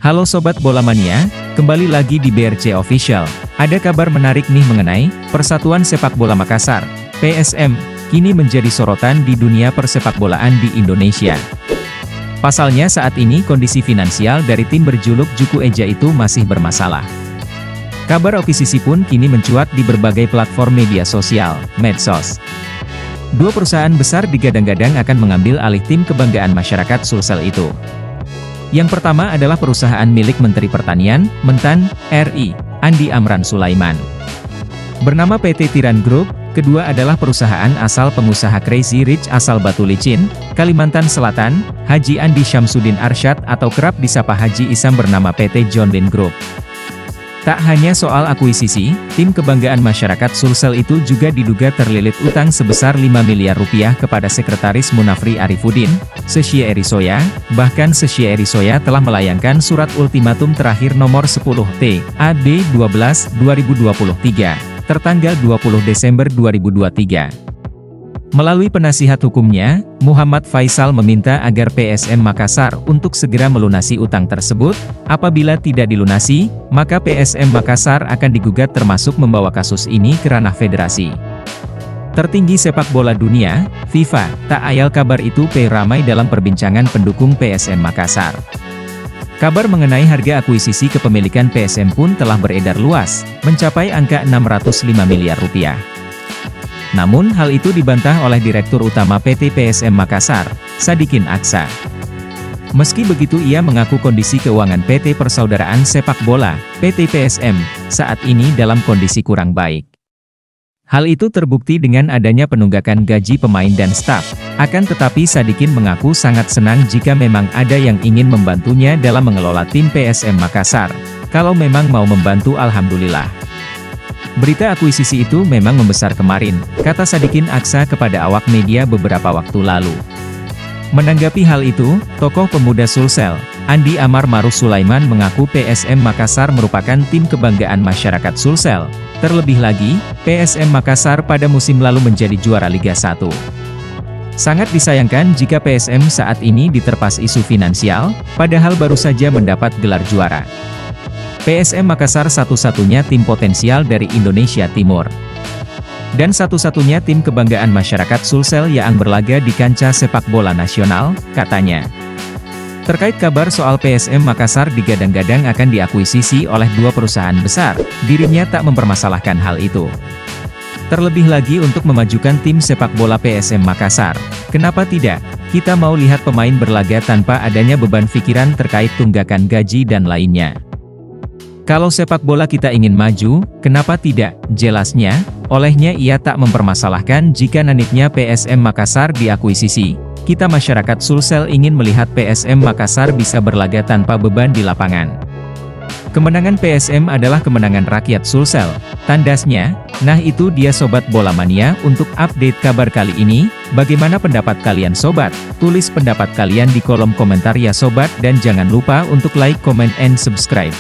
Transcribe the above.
Halo Sobat Bola Mania, kembali lagi di BRC Official. Ada kabar menarik nih mengenai Persatuan Sepak Bola Makassar, PSM, kini menjadi sorotan di dunia persepakbolaan di Indonesia. Pasalnya saat ini kondisi finansial dari tim berjuluk Juku Eja itu masih bermasalah. Kabar akuisisi pun kini mencuat di berbagai platform media sosial, medsos. Dua perusahaan besar digadang-gadang akan mengambil alih tim kebanggaan masyarakat Sulsel itu. Yang pertama adalah perusahaan milik Menteri Pertanian, Mentan, RI, Andi Amran Sulaiman. Bernama PT Tiran Group, kedua adalah perusahaan asal pengusaha Crazy Rich asal Batu Licin, Kalimantan Selatan, Haji Andi Syamsuddin Arsyad atau kerap disapa Haji Isam bernama PT John Lin Group. Tak hanya soal akuisisi, tim kebanggaan masyarakat Sulsel itu juga diduga terlilit utang sebesar 5 miliar rupiah kepada Sekretaris Munafri Arifuddin, Sechie Erisoya, bahkan Sechie Erisoya telah melayangkan surat ultimatum terakhir nomor 10 TAD 12/2023, tertanggal 20 Desember 2023. Melalui penasihat hukumnya, Muhammad Faisal meminta agar PSM Makassar untuk segera melunasi utang tersebut. Apabila tidak dilunasi, maka PSM Makassar akan digugat termasuk membawa kasus ini ke ranah federasi tertinggi sepak bola dunia, FIFA. Tak ayal kabar itu ramai dalam perbincangan pendukung PSM Makassar. Kabar mengenai harga akuisisi kepemilikan PSM pun telah beredar luas, mencapai angka 605 miliar rupiah. Namun hal itu dibantah oleh Direktur Utama PT PSM Makassar, Sadikin Aksa. Meski begitu ia mengaku kondisi keuangan PT Persaudaraan Sepak Bola, PT PSM, saat ini dalam kondisi kurang baik. Hal itu terbukti dengan adanya penunggakan gaji pemain dan staf. Akan tetapi Sadikin mengaku sangat senang jika memang ada yang ingin membantunya dalam mengelola tim PSM Makassar. Kalau memang mau membantu alhamdulillah. Berita akuisisi itu memang membesar kemarin, kata Sadikin Aksa kepada awak media beberapa waktu lalu. Menanggapi hal itu, tokoh pemuda Sulsel, Andi Amar Maruf Sulaiman mengaku PSM Makassar merupakan tim kebanggaan masyarakat Sulsel. Terlebih lagi, PSM Makassar pada musim lalu menjadi juara Liga 1. Sangat disayangkan jika PSM saat ini diterpas isu finansial, padahal baru saja mendapat gelar juara. PSM Makassar satu-satunya tim potensial dari Indonesia Timur. Dan satu-satunya tim kebanggaan masyarakat Sulsel yang berlaga di kancah sepak bola nasional, katanya. Terkait kabar soal PSM Makassar digadang-gadang akan diakuisisi oleh dua perusahaan besar, dirinya tak mempermasalahkan hal itu. Terlebih lagi untuk memajukan tim sepak bola PSM Makassar. Kenapa tidak? Kita mau lihat pemain berlaga tanpa adanya beban pikiran terkait tunggakan gaji dan lainnya. Kalau sepak bola kita ingin maju, kenapa tidak? Jelasnya, olehnya ia tak mempermasalahkan jika nantinya PSM Makassar diakuisisi. Kita masyarakat Sulsel ingin melihat PSM Makassar bisa berlaga tanpa beban di lapangan. Kemenangan PSM adalah kemenangan rakyat Sulsel, tandasnya. Nah itu dia Sobat Bola Mania untuk update kabar kali ini. Bagaimana pendapat kalian Sobat? Tulis pendapat kalian di kolom komentar ya Sobat dan jangan lupa untuk like, comment, and subscribe.